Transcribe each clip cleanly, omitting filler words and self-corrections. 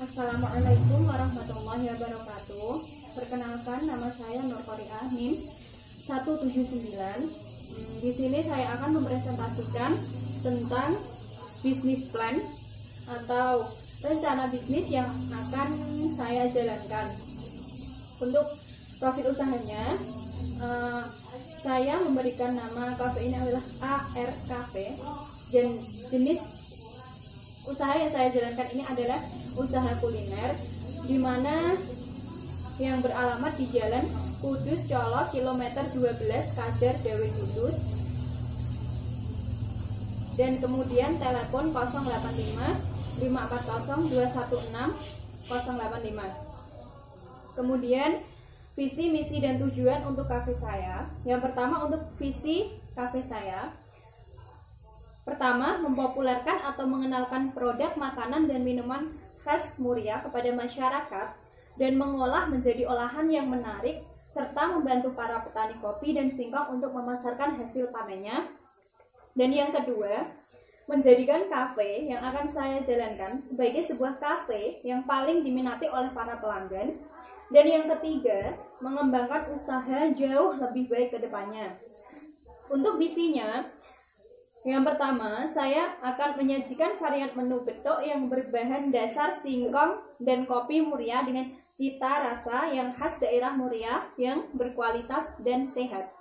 Assalamualaikum warahmatullahi wabarakatuh. Perkenalkan, nama saya Nur Qoriah, NIM 179. Di sini saya akan mempresentasikan tentang bisnis plan atau rencana bisnis yang akan saya jalankan. Untuk profil usahanya, saya memberikan nama kafe ini adalah AR Cafe, dan jenis usaha yang saya jalankan ini adalah usaha kuliner, di mana yang beralamat di Jalan Kudus Colo kilometer 12 Kajar Dewi Kudus, dan kemudian telepon 085 540 216 085. Kemudian visi, misi, dan tujuan untuk kafe saya. Yang pertama, untuk visi kafe saya, pertama, mempopulerkan atau mengenalkan produk makanan dan minuman khas Muria kepada masyarakat dan mengolah menjadi olahan yang menarik, serta membantu para petani kopi dan singkong untuk memasarkan hasil panennya. Dan yang kedua, menjadikan kafe yang akan saya jalankan sebagai sebuah kafe yang paling diminati oleh para pelanggan. Dan yang ketiga, mengembangkan usaha jauh lebih baik ke depannya. Untuk visinya, yang pertama, saya akan menyajikan varian menu betok yang berbahan dasar singkong dan kopi Muria dengan cita rasa yang khas daerah Muria yang berkualitas dan sehat.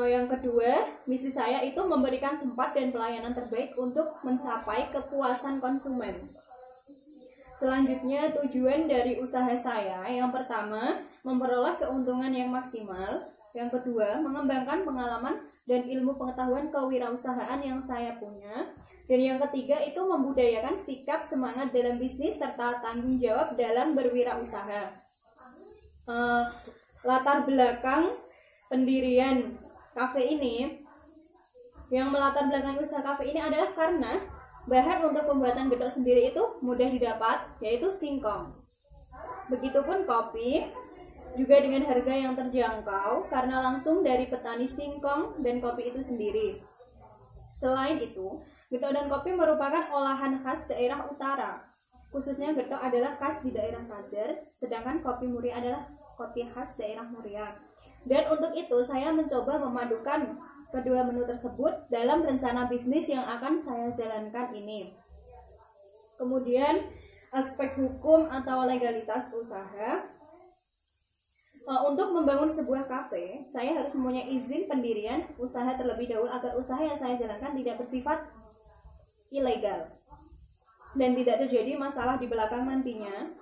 Yang kedua, misi saya itu memberikan tempat dan pelayanan terbaik untuk mencapai kepuasan konsumen. Selanjutnya, tujuan dari usaha saya, yang pertama, memperoleh keuntungan yang maksimal. Yang kedua, mengembangkan pengalaman dan ilmu pengetahuan kewirausahaan yang saya punya. Dan yang ketiga itu membudayakan sikap semangat dalam bisnis serta tanggung jawab dalam berwirausaha. Latar belakang pendirian kafe ini, yang melatar belakangi usaha kafe ini adalah karena bahan untuk pembuatan getuk sendiri itu mudah didapat, yaitu singkong. Begitupun kopi, juga dengan harga yang terjangkau karena langsung dari petani singkong dan kopi itu sendiri. Selain itu, getuk dan kopi merupakan olahan khas daerah utara. Khususnya getuk adalah khas di daerah Kajar, sedangkan kopi Muria adalah kopi khas daerah Muria. Dan untuk itu saya mencoba memadukan kedua menu tersebut dalam rencana bisnis yang akan saya jalankan ini. Kemudian aspek hukum atau legalitas usaha. Untuk membangun sebuah kafe, saya harus mempunyai izin pendirian usaha terlebih dahulu agar usaha yang saya jalankan tidak bersifat ilegal dan tidak terjadi masalah di belakang nantinya.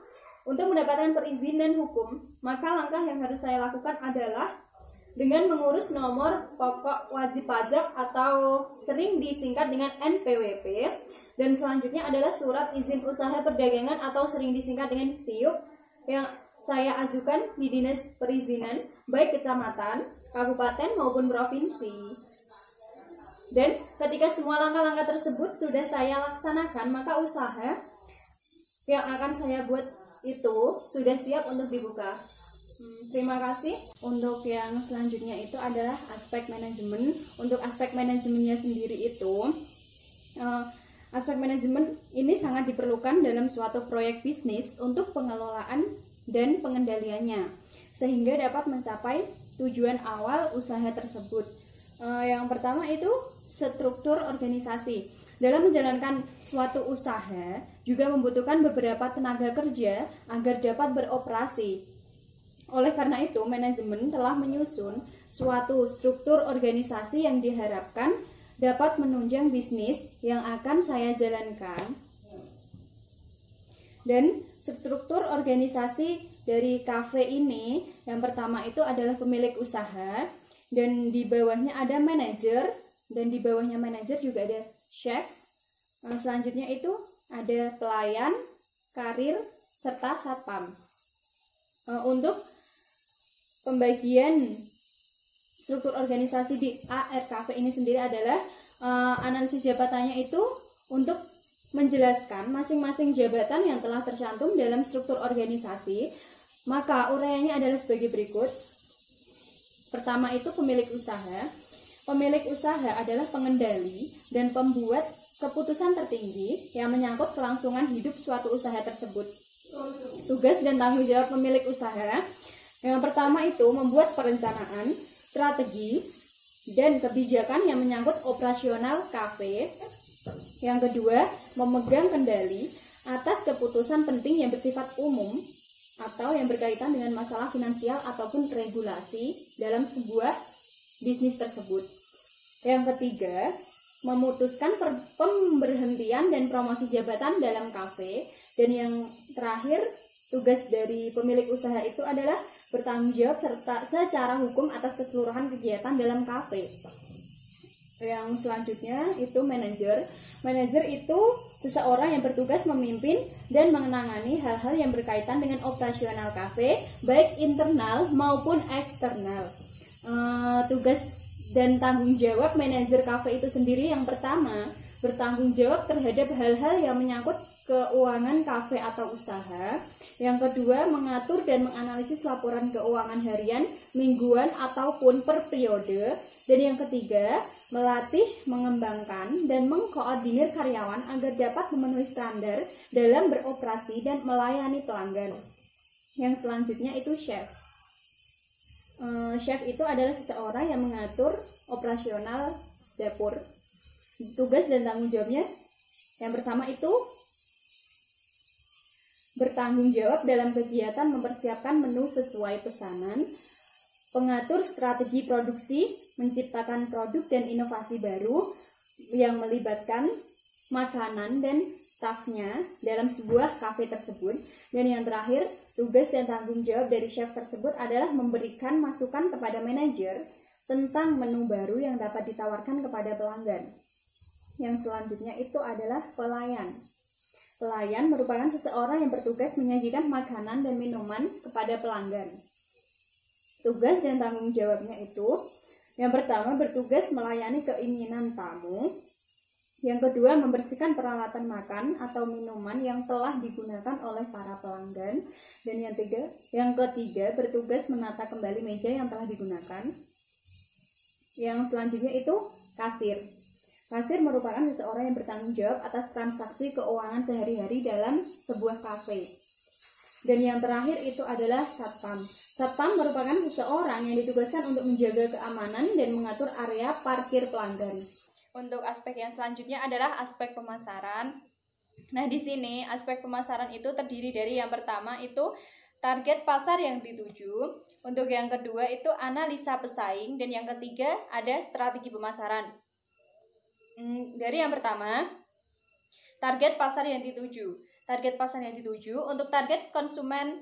Untuk mendapatkan perizinan hukum, maka langkah yang harus saya lakukan adalah dengan mengurus nomor pokok wajib pajak atau sering disingkat dengan NPWP, dan selanjutnya adalah surat izin usaha perdagangan atau sering disingkat dengan SIUP yang saya ajukan di Dinas Perizinan, baik kecamatan, kabupaten maupun provinsi. Dan ketika semua langkah-langkah tersebut sudah saya laksanakan, maka usaha yang akan saya buat itu sudah siap untuk dibuka. Terima kasih. Untuk yang selanjutnya itu adalah aspek manajemen. Untuk aspek manajemennya sendiri itu, aspek manajemen ini sangat diperlukan dalam suatu proyek bisnis untuk pengelolaan dan pengendaliannya, sehingga dapat mencapai tujuan awal usaha tersebut. Yang pertama itu struktur organisasi. Dalam menjalankan suatu usaha juga membutuhkan beberapa tenaga kerja agar dapat beroperasi. Oleh karena itu, manajemen telah menyusun suatu struktur organisasi yang diharapkan dapat menunjang bisnis yang akan saya jalankan. Dan struktur organisasi dari kafe ini, yang pertama itu adalah pemilik usaha, dan di bawahnya ada manajer, dan di bawahnya manajer juga ada chef. Selanjutnya itu ada pelayan, karir, serta satpam. Untuk pembagian struktur organisasi di AR Cafe ini sendiri adalah analisis jabatannya itu untuk menjelaskan masing-masing jabatan yang telah tercantum dalam struktur organisasi, maka uraiannya adalah sebagai berikut. Pertama itu pemilik usaha. Pemilik usaha adalah pengendali dan pembuat keputusan tertinggi yang menyangkut kelangsungan hidup suatu usaha tersebut. Tugas dan tanggung jawab pemilik usaha yang pertama itu membuat perencanaan, strategi, dan kebijakan yang menyangkut operasional kafe. Yang kedua, memegang kendali atas keputusan penting yang bersifat umum atau yang berkaitan dengan masalah finansial ataupun regulasi dalam sebuah bisnis tersebut. Yang ketiga, memutuskan pemberhentian dan promosi jabatan dalam kafe. Dan yang terakhir, tugas dari pemilik usaha itu adalah bertanggung jawab serta secara hukum atas keseluruhan kegiatan dalam kafe. Yang selanjutnya itu manajer. Manajer itu seseorang yang bertugas memimpin dan menangani hal-hal yang berkaitan dengan operasional kafe, baik internal maupun eksternal. Tugas dan tanggung jawab manajer kafe itu sendiri yang pertama, bertanggung jawab terhadap hal-hal yang menyangkut keuangan kafe atau usaha. Yang kedua, mengatur dan menganalisis laporan keuangan harian, mingguan, ataupun per periode. Dan yang ketiga, melatih, mengembangkan, dan mengkoordinir karyawan agar dapat memenuhi standar dalam beroperasi dan melayani pelanggan. Yang selanjutnya itu chef. Chef itu adalah seseorang yang mengatur operasional dapur. Tugas dan tanggung jawabnya yang pertama itu bertanggung jawab dalam kegiatan mempersiapkan menu sesuai pesanan, pengatur strategi produksi, menciptakan produk dan inovasi baru yang melibatkan makanan dan stafnya dalam sebuah kafe tersebut. Dan yang terakhir, tugas dan tanggung jawab dari chef tersebut adalah memberikan masukan kepada manajer tentang menu baru yang dapat ditawarkan kepada pelanggan. Yang selanjutnya itu adalah pelayan. Pelayan merupakan seseorang yang bertugas menyajikan makanan dan minuman kepada pelanggan. Tugas dan tanggung jawabnya itu, yang pertama bertugas melayani keinginan tamu, yang kedua membersihkan peralatan makan atau minuman yang telah digunakan oleh para pelanggan, dan yang ketiga bertugas menata kembali meja yang telah digunakan. Yang selanjutnya itu kasir. Kasir merupakan seseorang yang bertanggung jawab atas transaksi keuangan sehari-hari dalam sebuah kafe. Dan yang terakhir itu adalah satpam. Satpam merupakan seseorang yang ditugaskan untuk menjaga keamanan dan mengatur area parkir pelanggan. Untuk aspek yang selanjutnya adalah aspek pemasaran. Nah, di sini aspek pemasaran itu terdiri dari yang pertama itu target pasar yang dituju. Untuk yang kedua itu analisa pesaing, dan yang ketiga ada strategi pemasaran. Dari yang pertama, target pasar yang dituju. Target pasar yang dituju untuk target konsumen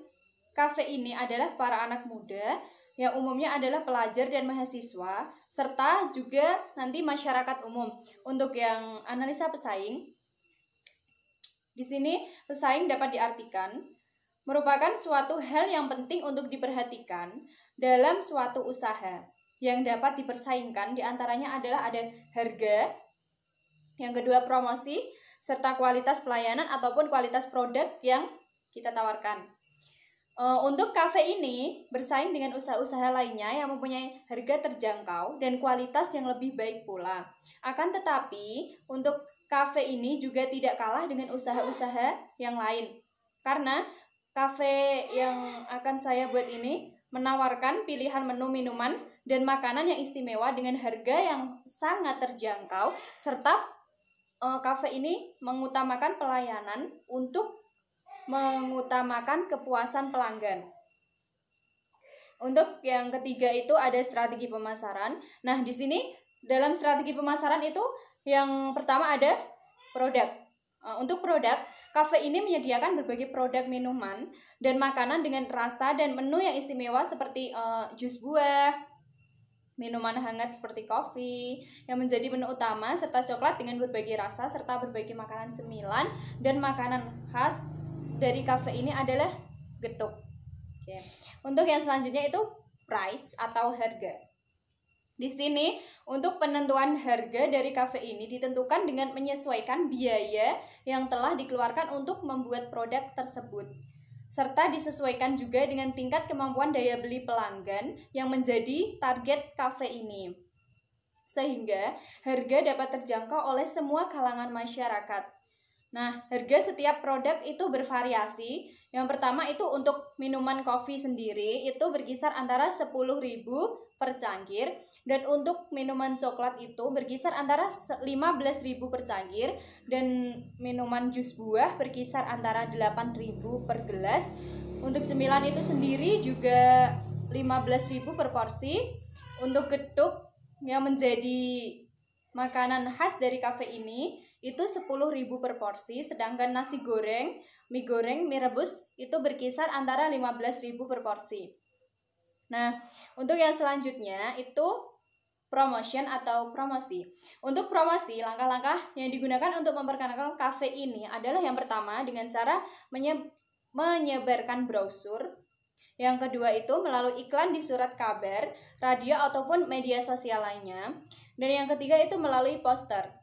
kafe ini adalah para anak muda yang umumnya adalah pelajar dan mahasiswa, serta juga nanti masyarakat umum. Untuk yang analisa pesaing, di sini pesaing dapat diartikan merupakan suatu hal yang penting untuk diperhatikan dalam suatu usaha yang dapat dipersaingkan. Diantaranya adalah ada harga, yang kedua promosi, serta kualitas pelayanan ataupun kualitas produk yang kita tawarkan. Untuk kafe ini bersaing dengan usaha-usaha lainnya yang mempunyai harga terjangkau dan kualitas yang lebih baik pula. Akan tetapi untuk kafe ini juga tidak kalah dengan usaha-usaha yang lain, karena kafe yang akan saya buat ini menawarkan pilihan menu minuman dan makanan yang istimewa dengan harga yang sangat terjangkau, serta kafe ini mengutamakan pelayanan untuk mengutamakan kepuasan pelanggan. Untuk yang ketiga itu ada strategi pemasaran. Nah, di sini dalam strategi pemasaran itu yang pertama ada produk. Untuk produk, kafe ini menyediakan berbagai produk minuman dan makanan dengan rasa dan menu yang istimewa seperti jus buah, minuman hangat seperti kopi yang menjadi menu utama, serta coklat dengan berbagai rasa, serta berbagai makanan cemilan. Dan makanan khas dari kafe ini adalah getuk. Oke. Untuk yang selanjutnya itu price atau harga. Di sini untuk penentuan harga dari kafe ini ditentukan dengan menyesuaikan biaya yang telah dikeluarkan untuk membuat produk tersebut, serta disesuaikan juga dengan tingkat kemampuan daya beli pelanggan yang menjadi target kafe ini. sehingga harga dapat terjangkau oleh semua kalangan masyarakat. Nah, harga setiap produk itu bervariasi. Yang pertama itu untuk minuman kopi sendiri itu berkisar antara 10.000 per cangkir, dan untuk minuman coklat itu berkisar antara 15.000 per cangkir, dan minuman jus buah berkisar antara 8.000 per gelas. Untuk cemilan itu sendiri juga 15.000 per porsi. Untuk getuk yang menjadi makanan khas dari kafe ini itu 10.000 per porsi, sedangkan nasi goreng, mie goreng, mie rebus itu berkisar antara 15.000 per porsi. Nah, untuk yang selanjutnya itu promotion atau promosi. Untuk promosi, langkah-langkah yang digunakan untuk memperkenalkan kafe ini adalah yang pertama dengan cara menyebarkan brosur. Yang kedua itu melalui iklan di surat kabar, radio ataupun media sosial lainnya. Dan yang ketiga itu melalui poster.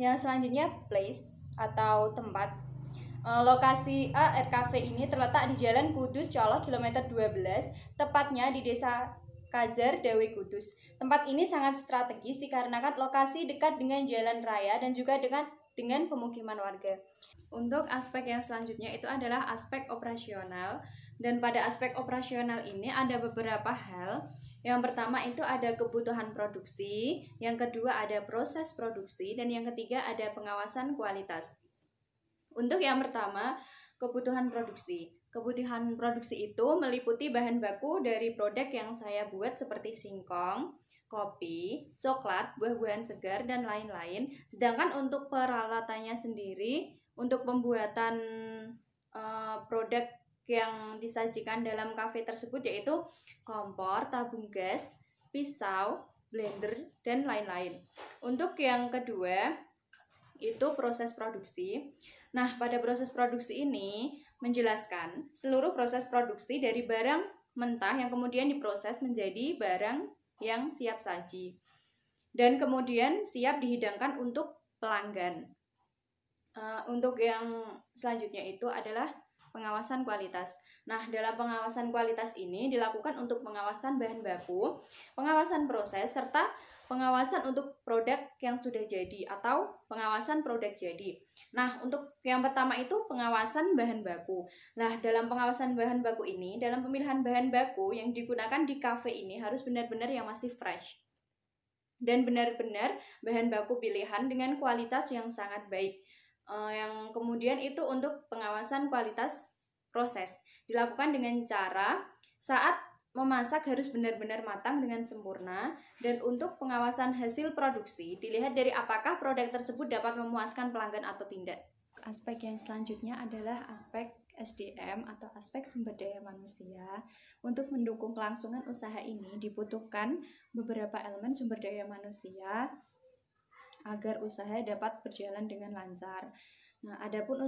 Yang selanjutnya place atau tempat. Lokasi AR Cafe ini terletak di Jalan Kudus Colo kilometer 12, tepatnya di Desa Kajar, Dawe Kudus. Tempat ini sangat strategis dikarenakan lokasi dekat dengan jalan raya dan juga dengan pemukiman warga. Untuk aspek yang selanjutnya itu adalah aspek operasional, dan pada aspek operasional ini ada beberapa hal. Yang pertama itu ada kebutuhan produksi, yang kedua ada proses produksi, dan yang ketiga ada pengawasan kualitas. Untuk yang pertama, kebutuhan produksi. Kebutuhan produksi itu meliputi bahan baku dari produk yang saya buat seperti singkong, kopi, coklat, buah-buahan segar, dan lain-lain. Sedangkan untuk peralatannya sendiri, untuk pembuatan produk yang disajikan dalam kafe tersebut yaitu kompor, tabung gas, pisau, blender, dan lain-lain. Untuk yang kedua itu proses produksi. Nah, pada proses produksi ini menjelaskan seluruh proses produksi dari barang mentah yang kemudian diproses menjadi barang yang siap saji dan kemudian siap dihidangkan untuk pelanggan. Untuk yang selanjutnya itu adalah pengawasan kualitas. Nah, dalam pengawasan kualitas ini dilakukan untuk pengawasan bahan baku, pengawasan proses, serta pengawasan untuk produk yang sudah jadi atau pengawasan produk jadi. Nah, untuk yang pertama itu pengawasan bahan baku. Nah, dalam pengawasan bahan baku ini, dalam pemilihan bahan baku yang digunakan di kafe ini harus benar-benar yang masih fresh dan benar-benar bahan baku pilihan dengan kualitas yang sangat baik. Yang kemudian itu untuk pengawasan kualitas proses dilakukan dengan cara saat memasak harus benar-benar matang dengan sempurna, dan untuk pengawasan hasil produksi dilihat dari apakah produk tersebut dapat memuaskan pelanggan atau tidak. Aspek yang selanjutnya adalah aspek SDM atau aspek sumber daya manusia. Untuk mendukung kelangsungan usaha ini dibutuhkan beberapa elemen sumber daya manusia agar usaha dapat berjalan dengan lancar. Nah, adapun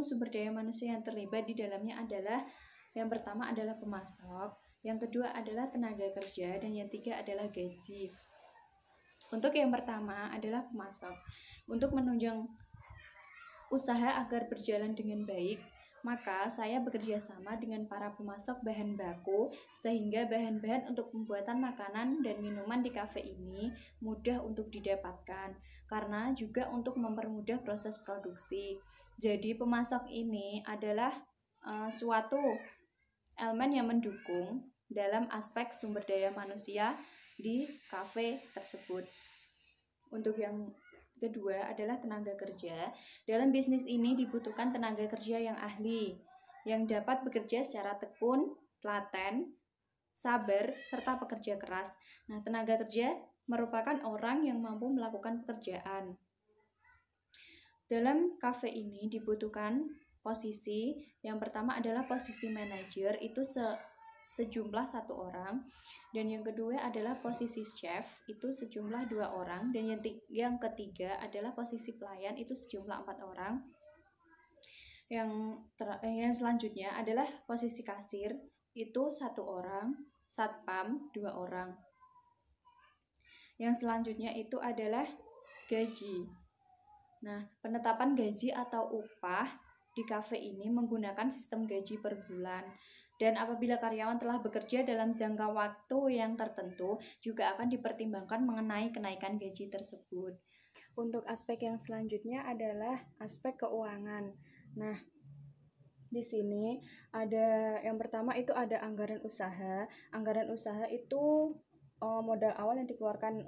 sumber daya manusia yang terlibat di dalamnya adalah yang pertama adalah pemasok, yang kedua adalah tenaga kerja, dan yang ketiga adalah gaji. Untuk yang pertama adalah pemasok. Untuk menunjang usaha agar berjalan dengan baik, maka saya bekerja sama dengan para pemasok bahan baku sehingga bahan-bahan untuk pembuatan makanan dan minuman di kafe ini mudah untuk didapatkan, karena juga untuk mempermudah proses produksi. Jadi pemasok ini adalah suatu elemen yang mendukung dalam aspek sumber daya manusia di kafe tersebut. Untuk yang kedua adalah tenaga kerja. Dalam bisnis ini dibutuhkan tenaga kerja yang ahli, yang dapat bekerja secara tekun, telaten, sabar, serta pekerja keras. Nah, tenaga kerja merupakan orang yang mampu melakukan pekerjaan. Dalam kafe ini dibutuhkan posisi, yang pertama adalah posisi manajer, itu sejumlah 1 orang, dan yang kedua adalah posisi chef, itu sejumlah 2 orang, dan yang ketiga adalah posisi pelayan, itu sejumlah 4 orang. Yang selanjutnya adalah posisi kasir, itu 1 orang, satpam 2 orang. Yang selanjutnya itu adalah gaji. Nah, penetapan gaji atau upah di kafe ini menggunakan sistem gaji per bulan. Dan apabila karyawan telah bekerja dalam jangka waktu yang tertentu, juga akan dipertimbangkan mengenai kenaikan gaji tersebut. Untuk aspek yang selanjutnya adalah aspek keuangan. Nah, di sini ada yang pertama itu ada anggaran usaha. Anggaran usaha itu modal awal yang dikeluarkan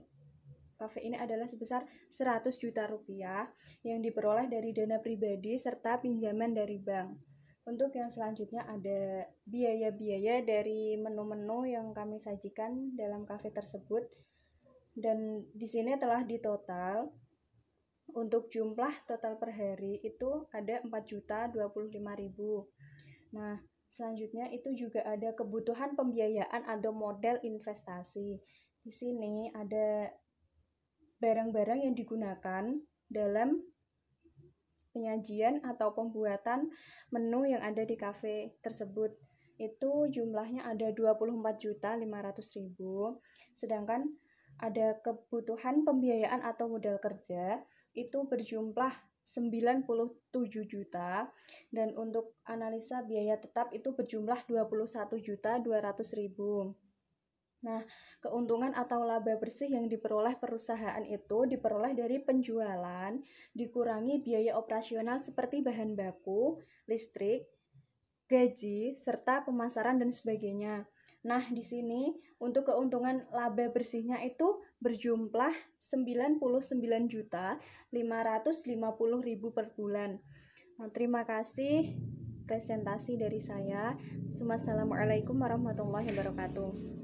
kafe ini adalah sebesar 100 juta rupiah yang diperoleh dari dana pribadi serta pinjaman dari bank. Untuk yang selanjutnya ada biaya-biaya dari menu-menu yang kami sajikan dalam kafe tersebut. Dan di sini telah ditotal untuk jumlah total per hari itu ada 4.025.000. Nah, selanjutnya itu juga ada kebutuhan pembiayaan atau model investasi. Di sini ada barang-barang yang digunakan dalam penyajian atau pembuatan menu yang ada di kafe tersebut. Itu jumlahnya ada 24.500.000. Sedangkan ada kebutuhan pembiayaan atau modal kerja itu berjumlah 97 juta, dan untuk analisa biaya tetap itu berjumlah 21.200.000. Nah, keuntungan atau laba bersih yang diperoleh perusahaan itu diperoleh dari penjualan, dikurangi biaya operasional seperti bahan baku, listrik, gaji, serta pemasaran dan sebagainya. Nah, di sini untuk keuntungan laba bersihnya itu berjumlah 99.550.000 per bulan. Nah, terima kasih presentasi dari saya. Wassalamualaikum warahmatullahi wabarakatuh.